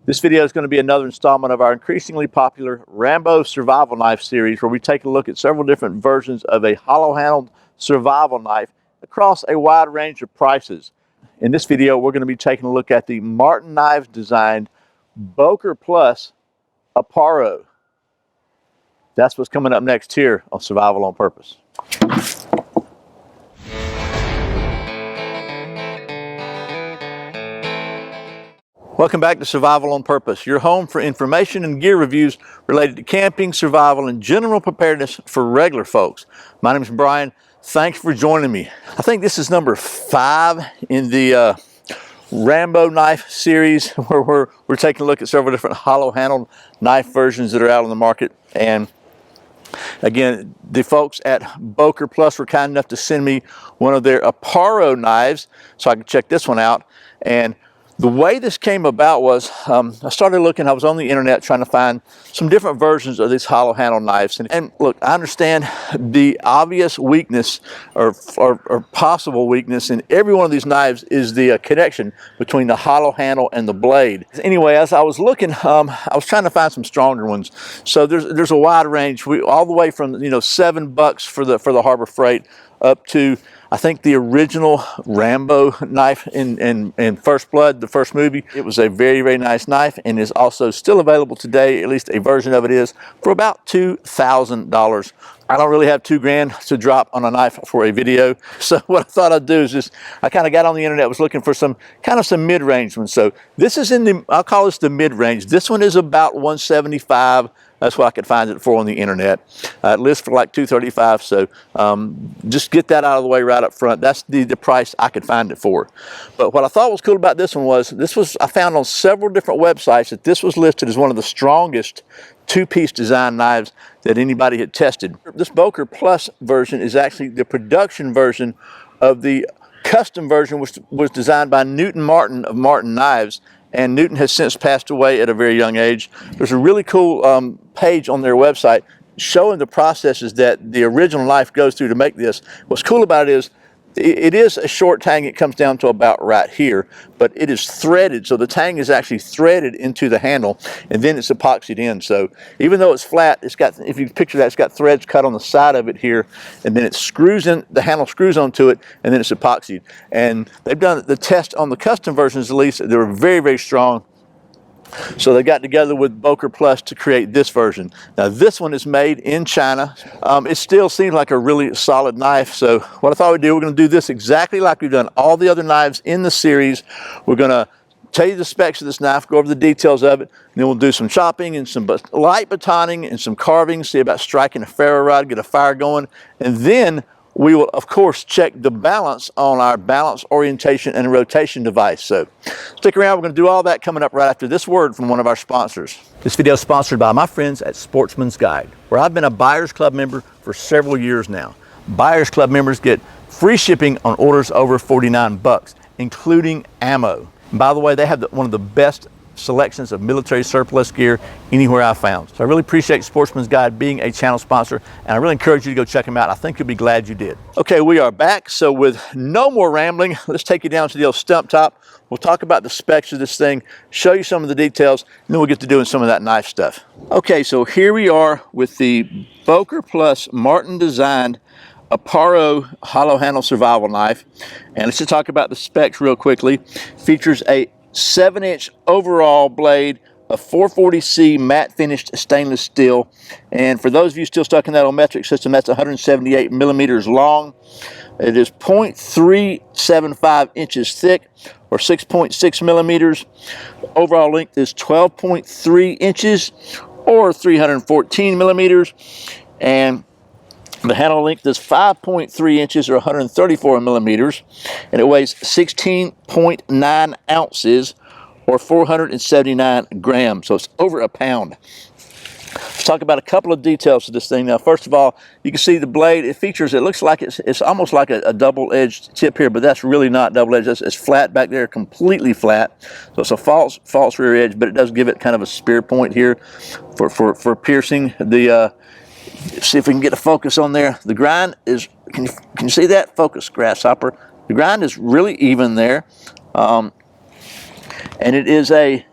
This video is going to be another installment of our increasingly popular Rambo survival knife series, where we take a look at several different versions of a hollow-handled survival knife across a wide range of prices. In this video, we're going to be taking a look at the Martin Knives designed Boker Apparo. That's what's coming up next here on Survival on Purpose. Welcome back to Survival on Purpose, your home for information and gear reviews related to camping, survival, and general preparedness for regular folks. My name is Brian. Thanks for joining me. I think this is number 5 in the Rambo Knife series, where we're taking a look at several different hollow-handled knife versions that are out on the market. And again, the folks at Boker Plus were kind enough to send me one of their Apparo knives so I could check this one out. And the way this came about was I started looking. I was on the internet trying to find some different versions of these hollow handle knives. And look, I understand the obvious weakness or possible weakness in every one of these knives is the connection between the hollow handle and the blade. Anyway, as I was looking, I was trying to find some stronger ones. So there's a wide range, all the way from $7 for the Harbor Freight up to, I think, the original Rambo knife in First Blood, the first movie. It was a very, very nice knife and is also still available today, at least a version of it is, for about $2,000. I don't really have $2,000 to drop on a knife for a video. So what I thought I'd do is just, I kind of got on the internet, was looking for some mid-range ones. So this is in the, I'll call this the mid-range. This one is about $175. That's what I could find it for on the internet. It lists for like $235, so just get that out of the way right up front. That's the price I could find it for. But what I thought was cool about this one was, I found on several different websites that this was listed as one of the strongest two-piece design knives that anybody had tested. This Boker Plus version is actually the production version of the custom version, which was designed by Newton Martin of Martin Knives. And Newton has since passed away at a very young age. There's a really cool page on their website showing the processes that the original knife goes through to make this. What's cool about it is, it is a short tang. It comes down to about right here, but it is threaded. So the tang is actually threaded into the handle, and then it's epoxied in. So even though it's flat, it's got, if you picture that, it's got threads cut on the side of it here, and then it screws in, the handle screws onto it, and then it's epoxied. And they've done the test on the custom versions, at least. They were very, very strong. So they got together with Boker Plus to create this version. Now this one is made in China. It still seems like a really solid knife. So what I thought we'd do, we're going to do this exactly like we've done all the other knives in the series. We're going to tell you the specs of this knife, go over the details of it, and then we'll do some chopping and some light batoning and some carving, see about striking a ferro rod, get a fire going, and then we will, of course, check the balance on our balance orientation and rotation device. So stick around. We're going to do all that coming up right after this word from one of our sponsors. This video is sponsored by my friends at Sportsman's Guide, where I've been a Buyers Club member for several years now. Buyers Club members get free shipping on orders over $49, including ammo. And by the way, they have one of the best selections of military surplus gear anywhere I've found. So I really appreciate Sportsman's Guide being a channel sponsor, and I really encourage you to go check them out. I think you'll be glad you did. Okay, we are back. So with no more rambling, let's take you down to the old stump top. We'll talk about the specs of this thing, show you some of the details, and then we'll get to doing some of that knife stuff. Okay, so here we are with the Boker Plus Martin designed Apparo hollow handle survival knife. And let's just talk about the specs real quickly. Features a 7-inch overall blade, a 440C matte finished stainless steel, and for those of you still stuck in that old metric system, that's 178 millimeters long. It is 0.375 inches thick, or 6.6 millimeters. Overall length is 12.3 inches, or 314 millimeters, and the handle length is 5.3 inches or 134 millimeters, and it weighs 16.9 ounces or 479 grams, so it's over a pound. Let's talk about a couple of details of this thing. Now, first of all, you can see the blade. It features, it looks like it's almost like a double-edged tip here, but that's really not double-edged. It's flat back there, completely flat. So it's a false rear edge, but it does give it kind of a spear point here for piercing the. See if we can get a focus on there. The grind is, can you see that? Focus, grasshopper. The grind is really even there. And it is a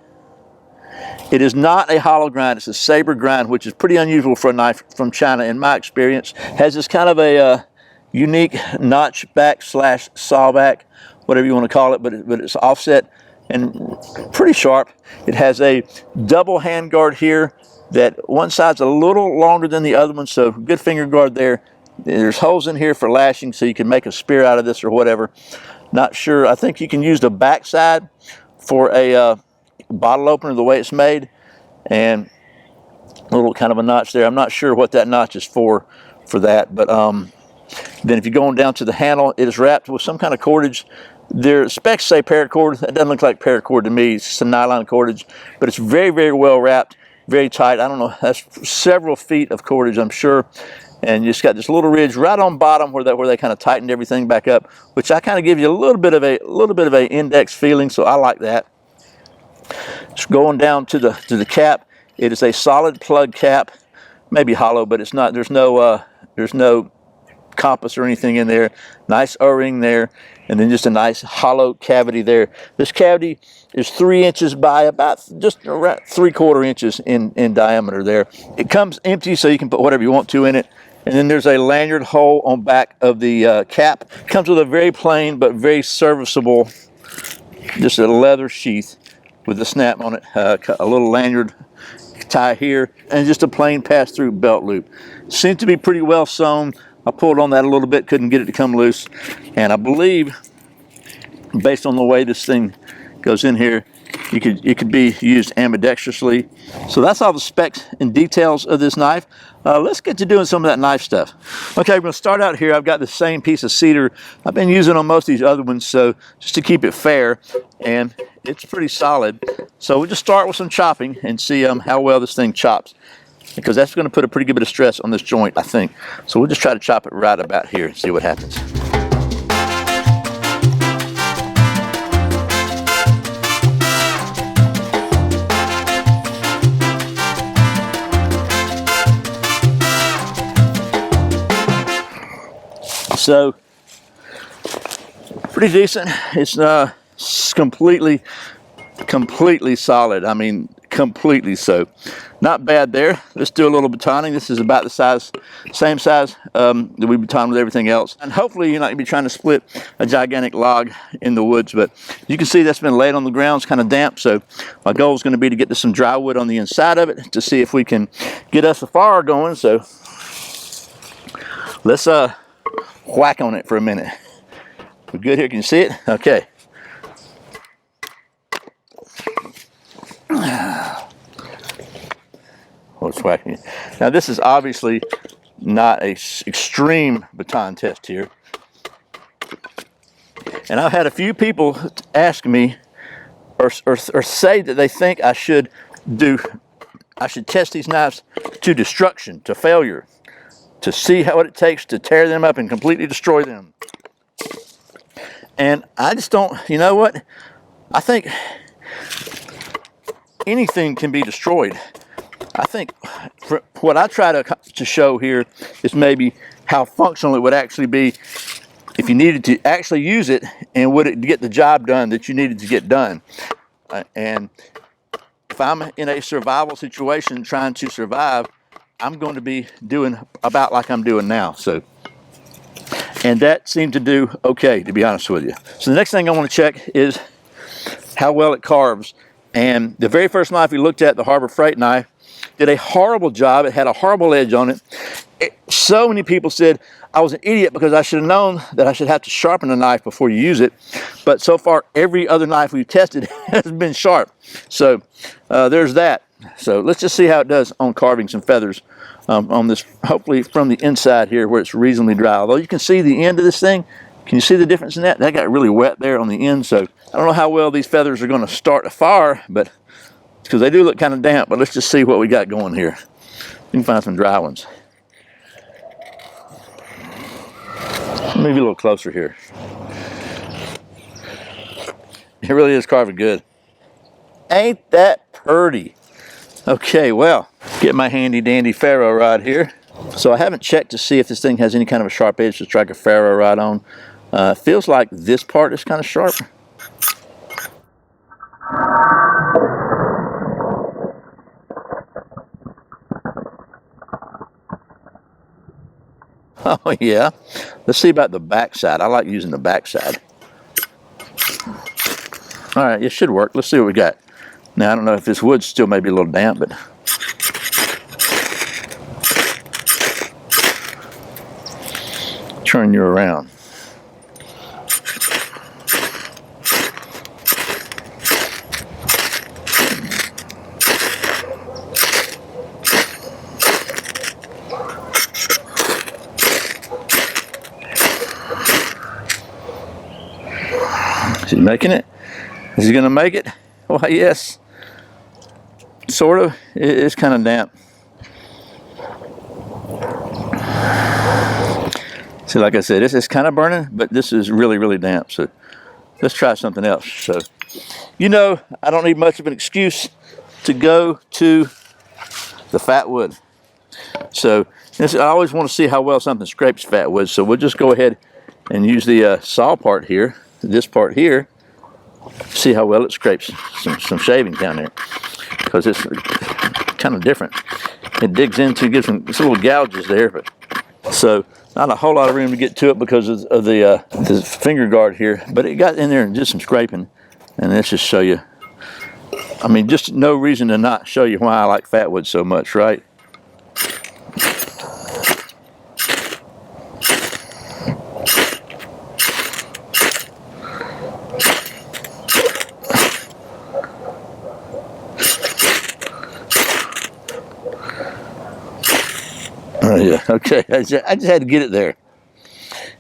It is not a hollow grind, it's a saber grind, which is pretty unusual for a knife from China in my experience. Has this kind of a unique notch back slash saw back, whatever you want to call it, but it's offset and pretty sharp. It has a double hand guard here that one side's a little longer than the other one, so good finger guard there. There's holes in here for lashing, so you can make a spear out of this or whatever. Not sure. I think you can use the back side for a bottle opener the way it's made, and a little kind of a notch there. I'm not sure what that notch is for that, but then if you go on down to the handle, it is wrapped with some kind of cordage. Their specs say paracord. That doesn't look like paracord to me. It's some nylon cordage, but it's very, very well wrapped, very tight. I don't know, that's several feet of cordage, I'm sure. And you just got this little ridge right on bottom where they kind of tightened everything back up, which I kind of give you a little bit of a index feeling, so I like that. Just going down to the cap, it is a solid plug cap, maybe hollow, but it's not. There's no compass or anything in there. Nice O-ring there, and then just a nice hollow cavity there. This cavity is 3 inches by about just around 3/4 inches in diameter there. It comes empty, so you can put whatever you want to in it. And then there's a lanyard hole on back of the cap. Comes with a very plain but very serviceable, just a leather sheath with a snap on it, a little lanyard tie here, and just a plain pass-through belt loop. Seems to be pretty well sewn. I pulled on that a little bit, couldn't get it to come loose, and I believe, based on the way this thing goes in here, it could be used ambidextrously. So that's all the specs and details of this knife. Let's get to doing some of that knife stuff. Okay, we're going to start out here. I've got the same piece of cedar I've been using on most of these other ones, so just to keep it fair, and it's pretty solid. So we'll just start with some chopping and see how well this thing chops, because that's going to put a pretty good bit of stress on this joint, I think. So we'll just try to chop it right about here and see what happens. So, pretty decent. It's completely solid. I mean, completely so. Not bad there. Let's do a little batoning. This is about the same size that we baton with everything else. And hopefully you're not going to be trying to split a gigantic log in the woods, but you can see that's been laid on the ground. It's kind of damp, so my goal is going to be to get to some dry wood on the inside of it to see if we can get us a fire going. So let's whack on it for a minute. We're good here. Can you see it? Okay. What's whacking? Now this is obviously not a extreme baton test here, and I've had a few people ask me or say that they think I should test these knives to destruction, to failure, to see what it takes to tear them up and completely destroy them. And I just don't, you know what? I think anything can be destroyed. I think what I try to show here is maybe how functional it would actually be if you needed to actually use it, and would it get the job done that you needed to get done. And if I'm in a survival situation trying to survive, I'm going to be doing about like I'm doing now. So, and that seemed to do okay, to be honest with you. So the next thing I want to check is how well it carves. And the very first knife we looked at, the Harbor Freight knife, did a horrible job. It had a horrible edge on it. So many people said I was an idiot because I should have known that I should have to sharpen a knife before you use it. But so far, every other knife we've tested has been sharp. So there's that. So let's just see how it does on carving some feathers on this, hopefully from the inside here where it's reasonably dry. Although you can see the end of this thing. Can you see the difference in that? That got really wet there on the end. So I don't know how well these feathers are going to start a fire, but because they do look kind of damp. But let's just see what we got going here. We can find some dry ones. Maybe a little closer here. It really is carving good. Ain't that pretty? Okay, well, get my handy dandy ferro rod here. So I haven't checked to see if this thing has any kind of a sharp edge to strike a ferro rod on. Feels like this part is kind of sharp. Oh yeah. Let's see about the back side. I like using the back side. All right, it should work. Let's see what we got. Now, I don't know if this wood still may be a little damp, but turn you around. Is he making it? Is he going to make it? Why, yes. Sort of. It's kind of damp. See, like I said, this is kind of burning, but this is really, really damp. So let's try something else. So, you know, I don't need much of an excuse to go to the fat wood. So I always want to see how well something scrapes fat wood. So we'll just go ahead and use the saw part here, this part here, see how well it scrapes some shaving down there, because it's kind of different. It digs into, gives some little gouges there, but so not a whole lot of room to get to it because of the finger guard here, but it got in there and did some scraping. And let's just show you. I mean, just no reason to not show you why I like fat wood so much, right? Oh, yeah, okay, I just had to get it there.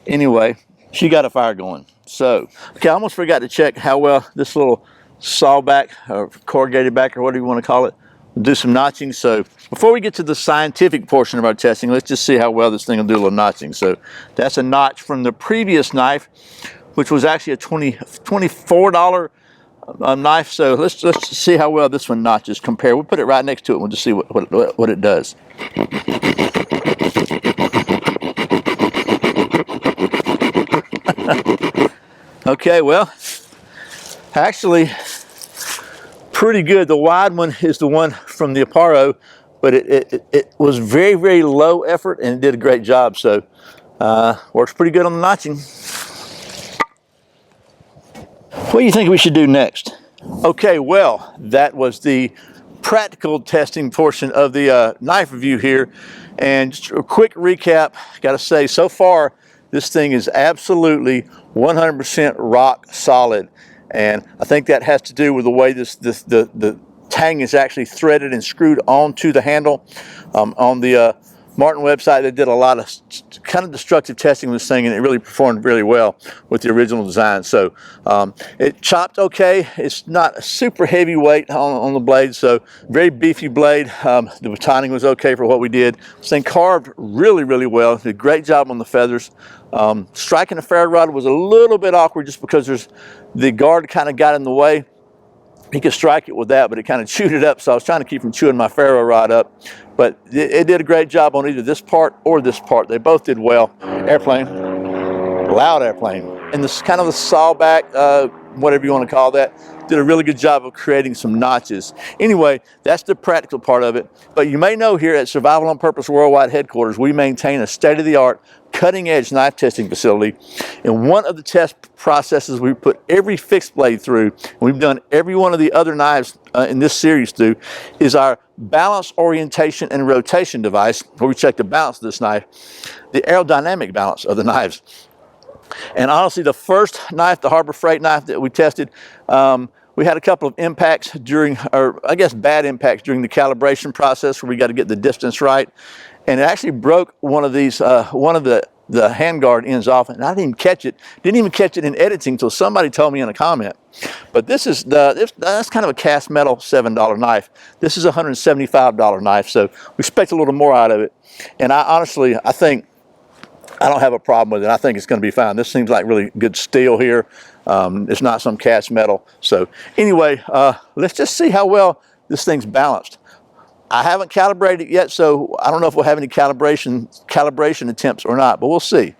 Anyway, she got a fire going. So, okay, I almost forgot to check how well this little saw back, or corrugated back, or whatever you want to call it, will do some notching. So, before we get to the scientific portion of our testing, let's just see how well this thing will do a little notching. So, that's a notch from the previous knife, which was actually a $24 knife. So, let's see how well this one notches compared. We'll put it right next to it and we'll just see what it does. Okay, well, actually, pretty good. The wide one is the one from the Apparo, but it was very, very low effort and it did a great job. So, works pretty good on the notching. What do you think we should do next? Okay, well, that was the practical testing portion of the knife review here. And just a quick recap, gotta say, so far, this thing is absolutely 100% rock solid. And I think that has to do with the way the tang is actually threaded and screwed onto the handle. On the Martin website, they did a lot of kind of destructive testing with this thing, and it really performed really well with the original design. So it chopped okay. It's not a super heavy weight on the blade, so very beefy blade. The batoning was okay for what we did. This thing carved really, really well. Did a great job on the feathers. Striking the ferro rod was a little bit awkward just because the guard kind of got in the way. He could strike it with that, but it kind of chewed it up, so I was trying to keep from chewing my ferro rod up. But it did a great job on either this part or this part. They both did well. Airplane, loud airplane. And this kind of the saw back, whatever you want to call that, did a really good job of creating some notches. Anyway, that's the practical part of it. But you may know here at Survival on Purpose Worldwide headquarters, we maintain a state-of-the-art, cutting-edge knife testing facility. And one of the test processes we put every fixed blade through, and we've done every one of the other knives in this series through, is our balance, orientation, and rotation device, where we check the balance of this knife, the aerodynamic balance of the knives. And honestly, the first knife, the Harbor Freight knife that we tested, we had a couple of impacts during, or I guess bad impacts during the calibration process, where we got to get the distance right. And it actually broke one of these, one of the handguard ends off, and I didn't even catch it. Didn't even catch it in editing until somebody told me in a comment. But this is that's kind of a cast metal $7 knife. This is a $175 knife, so we expect a little more out of it. And I think I don't have a problem with it. I think it's going to be fine. This seems like really good steel here. It's not some cast metal. So anyway, let's just see how well this thing's balanced. I haven't calibrated it yet, so I don't know if we'll have any calibration attempts or not, but we'll see.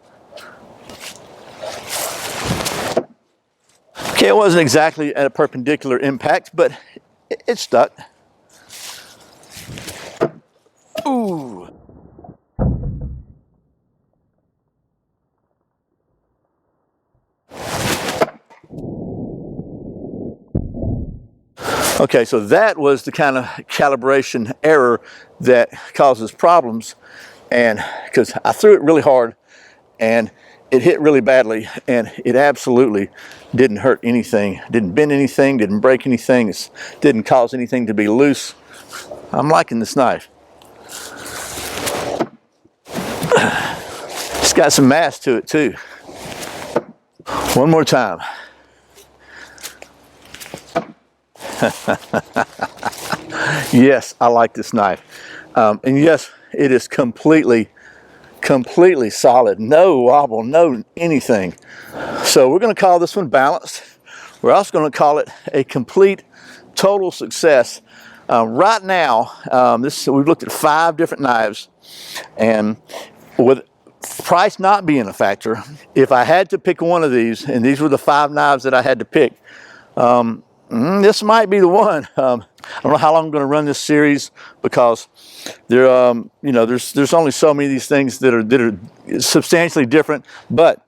Okay, it wasn't exactly at a perpendicular impact, but it stuck. Ooh. Okay, so that was the kind of calibration error that causes problems, and because I threw it really hard and it hit really badly, and it absolutely didn't hurt anything, didn't bend anything, didn't break anything, it didn't cause anything to be loose. I'm liking this knife. It's got some mass to it too. One more time. Yes, I like this knife. And yes, it is completely solid. No wobble, no anything. So we're going to call this one balanced. We're also going to call it a complete, total success. Right now, we've looked at 5 different knives, and with price not being a factor, if I had to pick one of these, and these were the 5 knives that I had to pick, this might be the one. I don't know how long I'm going to run this series, because there, you know, there's only so many of these things that are substantially different. But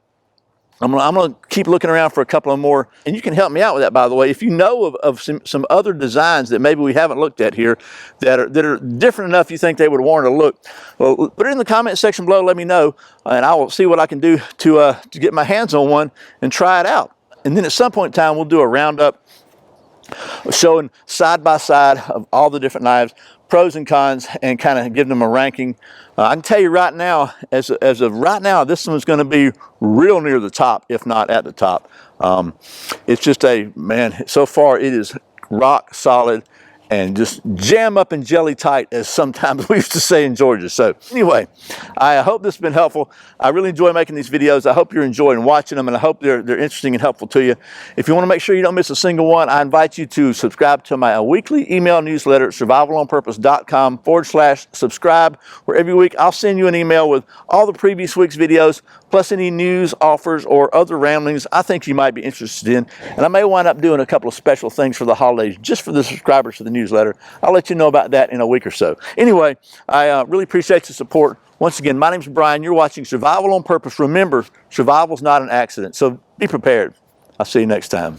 I'm gonna keep looking around for a couple of more, and you can help me out with that, by the way. If you know of some other designs that maybe we haven't looked at here that are different enough you think they would warrant a look, well, put it in the comment section below. Let me know, and I will see what I can do to get my hands on one and try it out. And then at some point in time, we'll do a roundup showing side by side of all the different knives, pros and cons, and kind of give them a ranking. I can tell you right now, as of right now, this one's going to be real near the top, if not at the top. It's just so far it is rock solid and just jam up and jelly tight, as sometimes we used to say in Georgia. So anyway, I hope this has been helpful. I really enjoy making these videos. I hope you're enjoying watching them, and I hope they're interesting and helpful to you. If you want to make sure you don't miss a single one, I invite you to subscribe to my weekly email newsletter at survivalonpurpose.com/subscribe, where every week I'll send you an email with all the previous week's videos, plus any news, offers, or other ramblings I think you might be interested in. And I may wind up doing a couple of special things for the holidays just for the subscribers to the newsletter. I'll let you know about that in a week or so. Anyway, I really appreciate your support. Once again, my name's Brian. You're watching Survival on Purpose. Remember, survival's not an accident, so be prepared. I'll see you next time.